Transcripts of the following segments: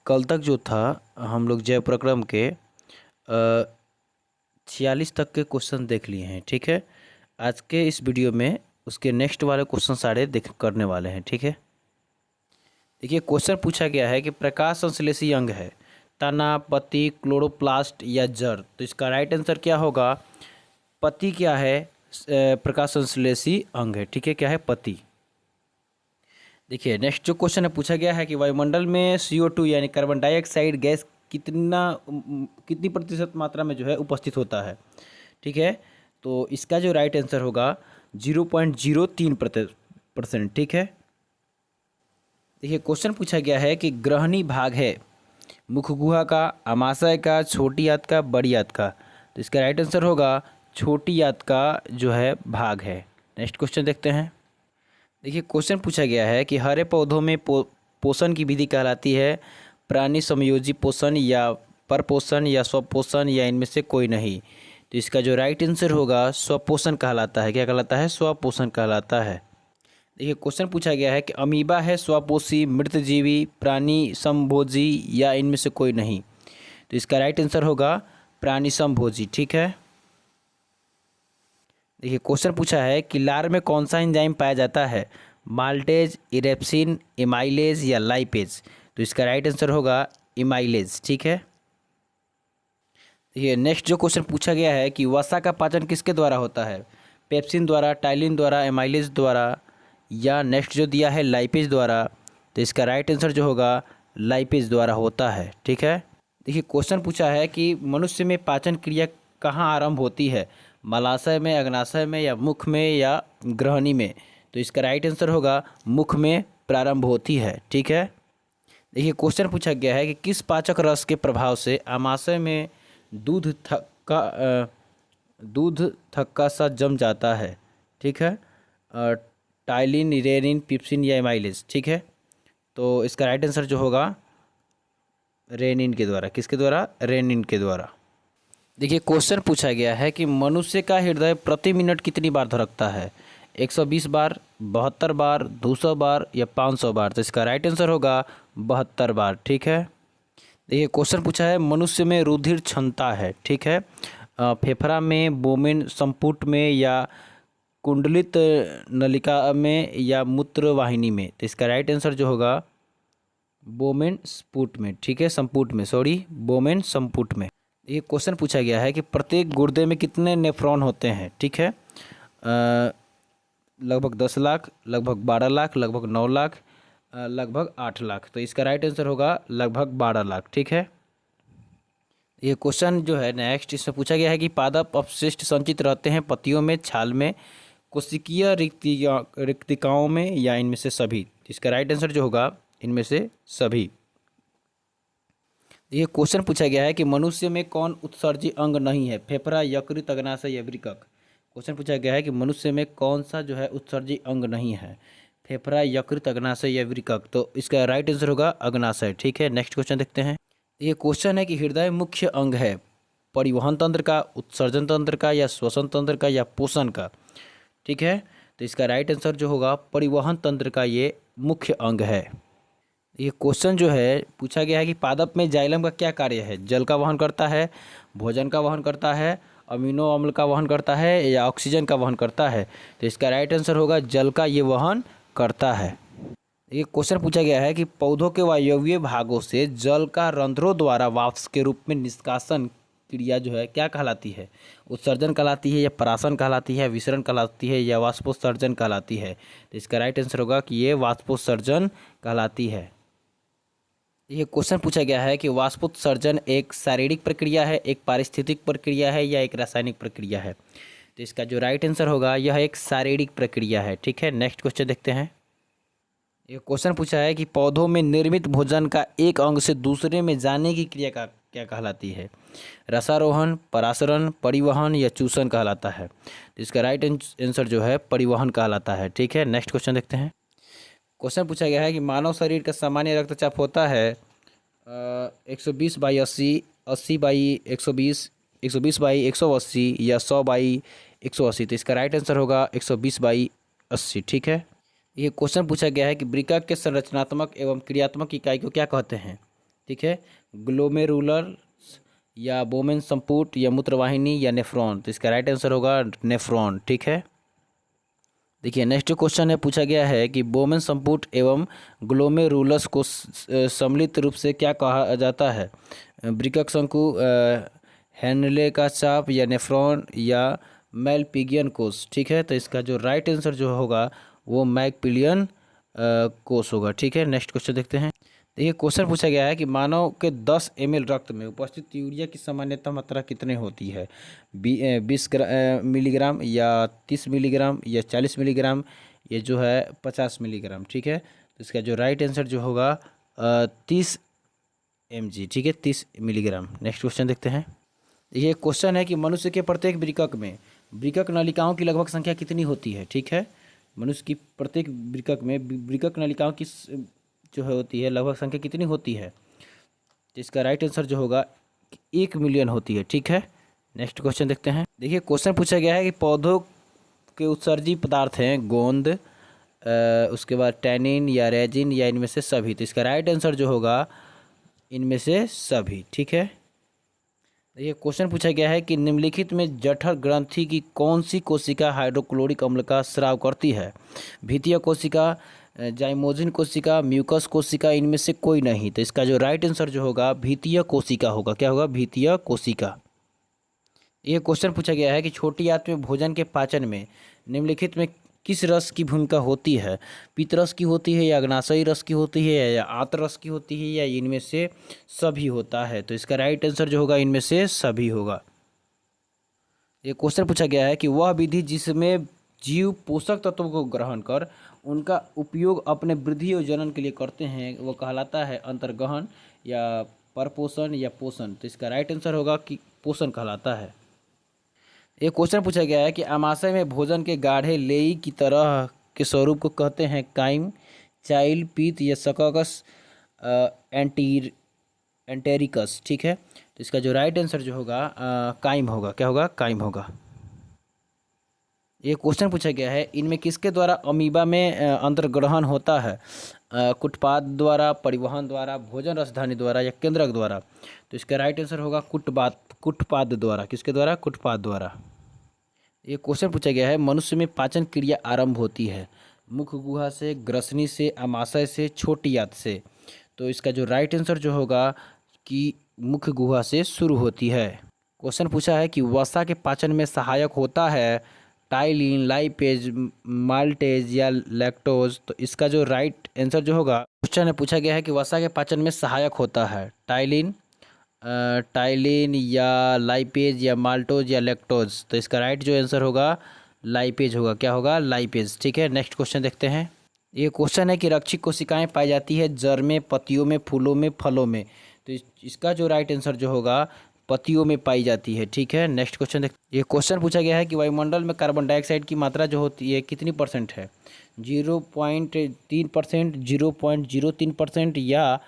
कल तक जो था हम लोग जैव प्रक्रम के 46 तक के क्वेश्चन देख लिए हैं। ठीक है, आज के इस वीडियो में उसके नेक्स्ट वाले क्वेश्चन सारे देख करने वाले हैं। ठीक है, देखिए क्वेश्चन पूछा गया है कि प्रकाश संश्लेषी अंग है तना, पत्ती, क्लोरोप्लास्ट या जड़। तो इसका राइट आंसर क्या होगा? पत्ती क्या है? प्रकाश संश्लेषी अंग है। ठीक है, क्या है? पत्ती। देखिए नेक्स्ट जो क्वेश्चन है पूछा गया है कि वायुमंडल में CO2 यानी कार्बन डाइऑक्साइड गैस कितनी प्रतिशत मात्रा में जो है उपस्थित होता है। ठीक है, तो इसका जो राइट आंसर होगा 0.03%। ठीक है, देखिए क्वेश्चन पूछा गया है कि ग्रहणी भाग है मुख गुहा का, अमाशय का, छोटी आंत का, बड़ी आंत का। तो इसका राइट आंसर होगा छोटी आंत का जो है भाग है। नेक्स्ट क्वेश्चन देखते हैं। देखिए क्वेश्चन पूछा गया है कि हरे पौधों में पोषण की विधि कहलाती है प्राणी समयोजी पोषण या परपोषण या स्वपोषण या इनमें से कोई नहीं। तो इसका जो राइट आंसर होगा स्वपोषण कहलाता है। क्या कहलाता है? स्वपोषण कहलाता है। देखिए क्वेश्चन पूछा गया है कि अमीबा है स्वपोषी, मृतजीवी, प्राणी समभोजी या इनमें से कोई नहीं। तो इसका राइट आंसर होगा प्राणी समभोजी। ठीक है, देखिए क्वेश्चन पूछा है कि लार में कौन सा एंजाइम पाया जाता है? माल्टेज, इरेप्सिन, एमाइलेज या लाइपेज। तो इसका राइट आंसर होगा एमाइलेज। ठीक है, देखिए नेक्स्ट जो क्वेश्चन पूछा गया है कि वसा का पाचन किसके द्वारा होता है? पेप्सिन द्वारा, टाइलिन द्वारा, एमाइलेज द्वारा या नेक्स्ट जो दिया है लाइपेज द्वारा। तो इसका राइट आंसर जो होगा लाइपेज द्वारा होता है। ठीक है, देखिए क्वेश्चन पूछा है कि मनुष्य में पाचन क्रिया कहाँ आरंभ होती है? मलाशय में, अग्नाशय में या मुख में या ग्रहणी में। तो इसका राइट आंसर होगा मुख में प्रारंभ होती है। ठीक है, देखिए क्वेश्चन पूछा गया है कि किस पाचक रस के प्रभाव से आमाशय में दूध थक्का सा जम जाता है? ठीक है, टाइलिन, रेनिन, पिप्सिन या एमाइलेज। ठीक है, तो इसका राइट आंसर जो होगा रेनिन के द्वारा। किसके द्वारा? रेनिन के द्वारा। देखिए क्वेश्चन पूछा गया है कि मनुष्य का हृदय प्रति मिनट कितनी बार धड़कता है? 120 बार, 72 बार, 200 बार या 500 बार। तो इसका राइट आंसर होगा 72 बार। ठीक है, देखिए क्वेश्चन पूछा है मनुष्य में रुधिर क्षमता है। ठीक है, फेफड़ा में, बोमेन संपुट में या कुंडलित नलिका में या मूत्र वाहिनी में। तो इसका राइट आंसर जो होगा बोमेन स्पुट में। ठीक है, संपुट में, सॉरी बोमेन संपुट में। ये क्वेश्चन पूछा गया है कि प्रत्येक गुर्दे में कितने नेफ्रॉन होते हैं? ठीक है, लगभग 10 लाख, लगभग 12 लाख, लगभग 9 लाख, लगभग 8 लाख। तो इसका राइट आंसर होगा लगभग 12 लाख। ठीक है, ये क्वेश्चन जो है नेक्स्ट इसमें पूछा गया है कि पादप अपशिष्ट संचित रहते हैं पत्तियों में, छाल में, कोशिकीय रिक्तिकाओं में या इनमें से सभी। इसका राइट आंसर जो होगा इनमें से सभी। ये क्वेश्चन पूछा गया है कि मनुष्य में कौन उत्सर्जी अंग नहीं है? फेफड़ा, यकृत, अग्नाशय या वृक्क। क्वेश्चन पूछा गया है कि मनुष्य में कौन सा जो है उत्सर्जी अंग नहीं है? फेफड़ा, यकृत, अग्नाशय या वृक्क। तो इसका राइट आंसर होगा अग्नाशय। ठीक है, नेक्स्ट क्वेश्चन देखते हैं। ये क्वेश्चन है कि हृदय मुख्य अंग है परिवहन तंत्र का, उत्सर्जन तंत्र का या श्वसन तंत्र का या पोषण का। ठीक है, तो इसका राइट आंसर जो होगा परिवहन तंत्र का ये मुख्य अंग है। ये क्वेश्चन जो है पूछा गया है कि पादप में जाइलम का क्या कार्य है? जल का वहन करता है, भोजन का वहन करता है, अमीनो अम्ल का वहन करता है या ऑक्सीजन का वहन करता है। तो इसका राइट आंसर होगा जल का ये वहन करता है। ये क्वेश्चन पूछा गया है कि पौधों के वायवीय भागों से जल का रंध्रों द्वारा वाष्प के रूप में निष्कासन क्रिया जो है क्या कहलाती है? उत्सर्जन कहलाती है या परासन कहलाती है, विसरण कहलाती है या वाष्पोत्सर्जन कहलाती है। तो इसका राइट आंसर होगा कि ये वाष्पोत्सर्जन कहलाती है। ये क्वेश्चन पूछा गया है कि वाष्पोत्सर्जन एक शारीरिक प्रक्रिया है, एक पारिस्थितिक प्रक्रिया है या एक रासायनिक प्रक्रिया है। तो इसका जो राइट आंसर होगा यह एक शारीरिक प्रक्रिया है। ठीक है, नेक्स्ट क्वेश्चन देखते हैं। ये क्वेश्चन पूछा है कि पौधों में निर्मित भोजन का एक अंग से दूसरे में जाने की क्रिया का क्या कहलाती है? रसारोहण, परासरण, परिवहन या चूषण कहलाता है। तो इसका राइट आंसर जो है परिवहन कहलाता है। ठीक है, नेक्स्ट क्वेश्चन देखते हैं। क्वेश्चन पूछा गया है कि मानव शरीर का सामान्य रक्तचाप होता है 120/80, 80/120, 120/180 या 100/180। तो इसका राइट आंसर होगा 120/80। ठीक है, ये क्वेश्चन पूछा गया है कि वृक्क के संरचनात्मक एवं क्रियात्मक इकाई को क्या कहते हैं? ठीक है, ग्लोमेरुलर या बोमेन संपुट या मूत्रवाहिनी या नेफ्रॉन, तो इसका राइट आंसर होगा नेफ्रॉन। ठीक है, देखिए नेक्स्ट क्वेश्चन है, पूछा गया है कि बोमेन संपुट एवं ग्लोमेरुलस को सम्मिलित रूप से क्या कहा जाता है? वृक्क शंकु, हेनले का चाप या नेफ्रॉन या मैकपिलियन कोष। ठीक है, तो इसका जो राइट आंसर जो होगा वो मैकपिलियन कोष होगा। ठीक है, नेक्स्ट क्वेश्चन देखते हैं। देखिए क्वेश्चन पूछा गया है कि मानव के 10 ml रक्त में उपस्थित यूरिया की सामान्यतः मात्रा कितनी होती है? 20 मिलीग्राम या 30 मिलीग्राम या 40 मिलीग्राम, ये जो है 50 मिलीग्राम। ठीक है, तो इसका जो राइट आंसर जो होगा 30 mg। ठीक है, 30 मिलीग्राम। नेक्स्ट क्वेश्चन देखते हैं। ये क्वेश्चन है कि मनुष्य के प्रत्येक वृक्क में वृक्क नलिकाओं की लगभग संख्या कितनी होती है? ठीक है, मनुष्य की प्रत्येक वृक्क में वृक्क नलिकाओं की जो है होती है लगभग संख्या कितनी होती है? तो इसका राइट आंसर जो होगा 1 मिलियन होती है। ठीक है, नेक्स्ट क्वेश्चन देखते हैं। देखिए क्वेश्चन पूछा गया है कि पौधों के उत्सर्जी पदार्थ हैं गोंद, उसके बाद टैनिन या रेजिन या इनमें से सभी, तो इसका राइट आंसर जो होगा इनमें से सभी। ठीक है, देखिए क्वेश्चन पूछा गया है कि निम्नलिखित में जठर ग्रंथि की कौन सी कोशिका हाइड्रोक्लोरिक अम्ल का स्राव करती है? भीतीय कोशिका, जाइमोजिन कोशिका, म्यूकस कोशिका, इनमें से कोई नहीं, तो इसका जो राइट आंसर जो होगा भीतीय कोशिका होगा। क्या होगा? भीतीय कोशिका। ये क्वेश्चन पूछा गया है कि छोटी आंत में भोजन के पाचन में निम्नलिखित में किस रस की भूमिका होती है? पित्त की होती है या अग्नाशयी रस की होती है या आंत रस की होती है या इनमें से सभी होता है? तो इसका राइट आंसर जो होगा इनमें से सभी होगा। ये क्वेश्चन पूछा गया है कि वह विधि जिसमें जीव पोषक तत्वों को ग्रहण कर उनका उपयोग अपने वृद्धि और जनन के लिए करते हैं वो कहलाता है अंतर्गहन या परपोषण या पोषण, तो इसका राइट आंसर होगा कि पोषण कहलाता है। एक क्वेश्चन पूछा गया है कि आमाशय में भोजन के गाढ़े लेई की तरह के स्वरूप को कहते हैं काइम, चाइल, पीत या सककस एंटेरिकस। ठीक है, तो इसका जो राइट आंसर जो होगा काइम होगा। क्या होगा? काइम होगा। ये क्वेश्चन पूछा गया है इनमें किसके द्वारा अमीबा में अंतर्ग्रहण होता है? कुटपाद द्वारा, परिवहन द्वारा, भोजन रसधानी द्वारा या केंद्रक द्वारा, तो इसका राइट आंसर होगा कुटपाद द्वारा। किसके द्वारा? कुटपाद द्वारा। ये क्वेश्चन पूछा गया है मनुष्य में पाचन क्रिया आरंभ होती है मुख गुहा से, ग्रसनी से, आमाशय से, छोटी आंत से, तो इसका जो राइट आंसर जो होगा कि मुख गुहा से शुरू होती है। क्वेश्चन पूछा है कि वसा के पाचन में सहायक होता है टाइलिन, लाइपेज, माल्टेज या लैक्टोज, तो इसका जो राइट आंसर जो होगा, क्वेश्चन में पूछा गया है कि वसा के पाचन में सहायक होता है टाइलिन या लाइपेज या माल्टोज या लैक्टोज, तो इसका राइट जो आंसर होगा लाइपेज होगा। क्या होगा? लाइपेज। ठीक है, नेक्स्ट क्वेश्चन देखते हैं। ये क्वेश्चन है कि रक्षित कोशिकाएं पाई जाती है जड़ में, पत्तियों में, फूलों में, फलों में, तो इसका जो राइट आंसर जो होगा पत्तियों में पाई जाती है। ठीक है, नेक्स्ट क्वेश्चन देख। ये क्वेश्चन पूछा गया है कि वायुमंडल में कार्बन डाइऑक्साइड की मात्रा जो होती है कितनी % है? 0.3%, 0.03% या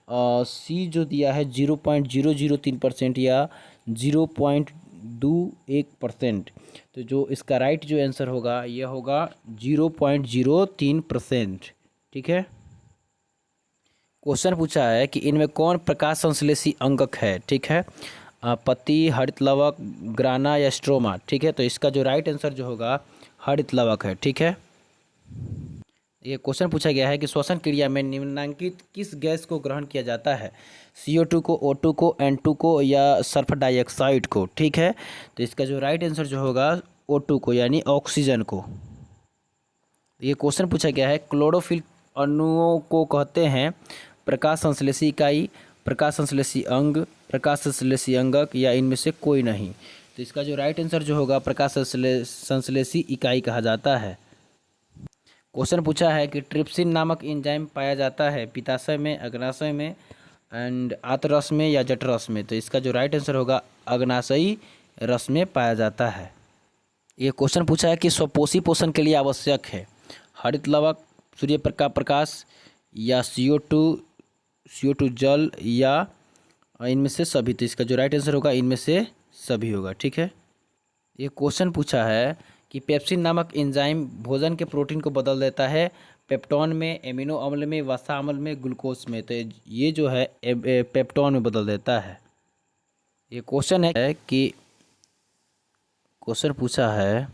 सी जो दिया है 0.003% या 0.21%, तो जो इसका राइट जो आंसर होगा यह होगा 0.03%। ठीक है, क्वेश्चन पूछा है कि इनमें कौन प्रकाश संश्लेषी अंगक है? ठीक है, पत्ती, हरित लवक, ग्राना या स्ट्रोमा। ठीक है, तो इसका जो राइट आंसर जो होगा हरित लवक है। ठीक है, ये क्वेश्चन पूछा गया है कि श्वसन क्रिया में निम्नलिखित किस गैस को ग्रहण किया जाता है? CO2 को, O2 को, N2 को या सल्फर डाइऑक्साइड को? ठीक है, तो इसका जो राइट आंसर जो होगा O2 को यानी ऑक्सीजन को। ये क्वेश्चन पूछा गया है क्लोरोफिल अणुओं को कहते हैं प्रकाश संश्लेषी इकाई, प्रकाश संश्लेषी अंग, प्रकाश संश्लेषी अंगक या इनमें से कोई नहीं, तो इसका जो राइट आंसर जो होगा प्रकाश संश्लेषी इकाई कहा जाता है। क्वेश्चन पूछा है कि ट्रिप्सिन नामक एंजाइम पाया जाता है पित्ताशय में, अग्नाशय में एंड आंतररस में या जठरस में, तो इसका जो राइट आंसर होगा अग्नाशयी रस में पाया जाता है। ये क्वेश्चन पूछा है कि स्वपोषी पोषण के लिए आवश्यक है हरित लवक, सूर्य प्रकाश या CO2 जल या इनमें से सभी, तो इसका जो राइट आंसर होगा इनमें से सभी होगा। ठीक है, ये क्वेश्चन पूछा है कि पेप्सिन नामक एंजाइम भोजन के प्रोटीन को बदल देता है पेप्टोन में, एमिनो अम्ल में, वसा अम्ल में, ग्लूकोज में। तो ये जो है पेप्टोन में बदल देता है। ये क्वेश्चन है कि क्वेश्चन पूछा है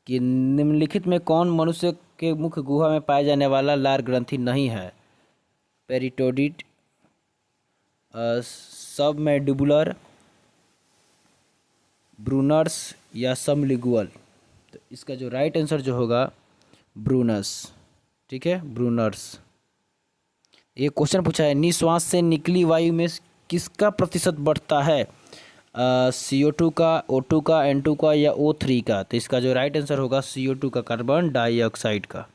कि निम्नलिखित में कौन मनुष्य के मुख्य गुहा में पाए जाने वाला लार ग्रंथि नहीं है? पेरिटोडिट, सबमैंडिबुलर, ब्रूनर्स या सबलिंगुअल। तो इसका जो राइट आंसर जो होगा ब्रूनस, ठीक है, ब्रूनर्स। ये क्वेश्चन पूछा है निश्वास से निकली वायु में किसका प्रतिशत बढ़ता है? CO2 का, O2 का, N2 का या O3 का? तो इसका जो राइट आंसर होगा CO2 का, कार्बन डाइऑक्साइड का।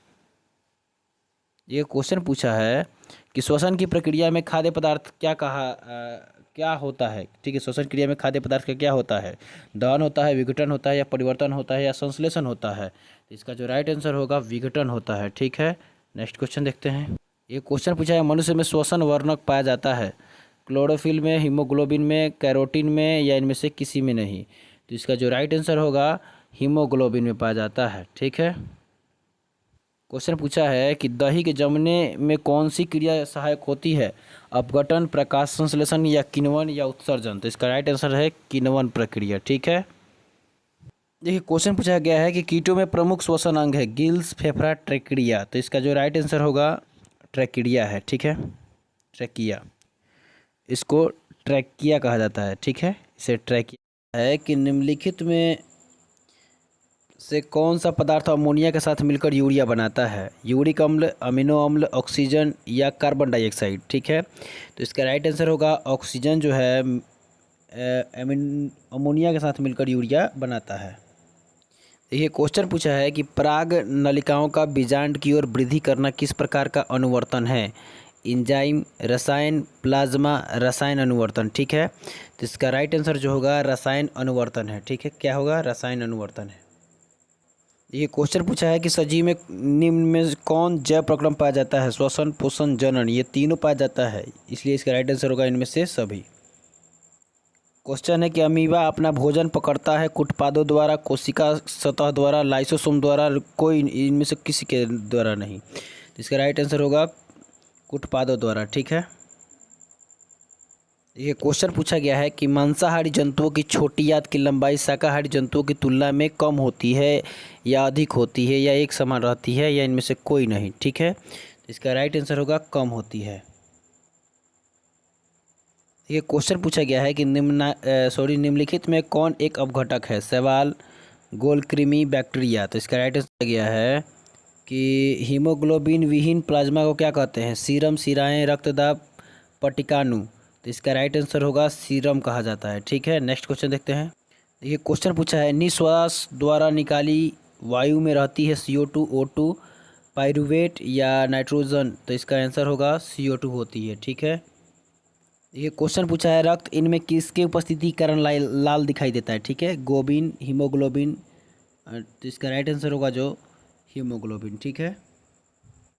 ये क्वेश्चन पूछा है कि श्वसन की प्रक्रिया में खाद्य पदार्थ क्या होता है? ठीक है, श्वसन क्रिया में खाद्य पदार्थ का क्या होता है? दहन होता है, विघटन होता है या परिवर्तन होता है या संश्लेषण होता है? तो इसका जो राइट आंसर होगा विघटन होता है, ठीक है। नेक्स्ट क्वेश्चन देखते हैं। ये क्वेश्चन पूछा है मनुष्य में श्वसन वर्णक पाया जाता है क्लोरोफिल में, हीमोग्लोबिन में, कैरोटीन में या इनमें से किसी में नहीं? तो इसका जो राइट आंसर होगा हीमोग्लोबिन में पाया जाता है, ठीक है। क्वेश्चन पूछा है कि दही के जमने में कौन सी क्रिया सहायक होती है? अपघटन, प्रकाश संश्लेषण या किण्वन या उत्सर्जन? तो इसका राइट आंसर है किण्वन प्रक्रिया, ठीक है। देखिए क्वेश्चन पूछा गया है कि कीटों में प्रमुख श्वसन अंग है गिल्स, फेफड़ा, ट्रेकिडिया। तो इसका जो राइट आंसर होगा ट्रेकिडिया है, ठीक है, ट्रेकिया। इसको ट्रैकिया कहा जाता है, ठीक है, इसे ट्रैकिया है। कि निम्नलिखित में से कौन सा पदार्थ अमोनिया के साथ मिलकर यूरिया बनाता है? यूरिक अम्ल, अमीनो अम्ल, ऑक्सीजन या कार्बन डाइऑक्साइड? ठीक है, तो इसका राइट आंसर होगा ऑक्सीजन जो है अमोनिया के साथ मिलकर यूरिया बनाता है। देखिए क्वेश्चन पूछा है कि पराग नलिकाओं का बीजांड की ओर वृद्धि करना किस प्रकार का अनुवर्तन है? इंजाइम, रसायन, प्लाज्मा, रसायन अनुवर्तन, ठीक है। तो इसका राइट आंसर जो होगा रसायन अनुवर्तन है, ठीक है। क्या होगा? रसायन अनुवर्तन है। ये क्वेश्चन पूछा है कि सजीव में निम्न में कौन जैव प्रक्रम पाया जाता है? श्वसन, पोषण, जनन, ये तीनों पाया जाता है, इसलिए इसका राइट आंसर होगा इनमें से सभी। क्वेश्चन है कि अमीबा अपना भोजन पकड़ता है कुटपादों द्वारा, कोशिका सतह द्वारा, लाइसोसोम द्वारा, कोई इनमें से किसी के द्वारा नहीं। तो इसका राइट आंसर होगा कुटपादों द्वारा, ठीक है। ये क्वेश्चन पूछा गया है कि मांसाहारी जंतुओं की छोटी आंत की लंबाई शाकाहारी जंतुओं की तुलना में कम होती है या अधिक होती है या एक समान रहती है या इनमें से कोई नहीं, ठीक है। तो इसका राइट आंसर होगा कम होती है। ये क्वेश्चन पूछा गया है कि निम्नलिखित में कौन एक अपघटक है? शैवाल, गोलकृमि, बैक्टीरिया। तो इसका राइट आंसर गया है कि हीमोग्लोबिन विहीन प्लाज्मा को क्या कहते हैं? सीरम, सिराएं, रक्तदाब, पटिकाणु। तो इसका राइट आंसर होगा सीरम कहा जाता है, ठीक है। नेक्स्ट क्वेश्चन देखते हैं। देखिए क्वेश्चन पूछा है निश्वास द्वारा निकाली वायु में रहती है CO2, O2, पाइरुवेट या नाइट्रोजन? तो इसका आंसर होगा CO2 होती है, ठीक है। ये क्वेश्चन पूछा है रक्त इनमें किसके उपस्थिति के कारण लाल दिखाई देता है? ठीक है, गोबिन, हीमोग्लोबिन। तो इसका राइट आंसर होगा जो हीमोग्लोबिन, ठीक है।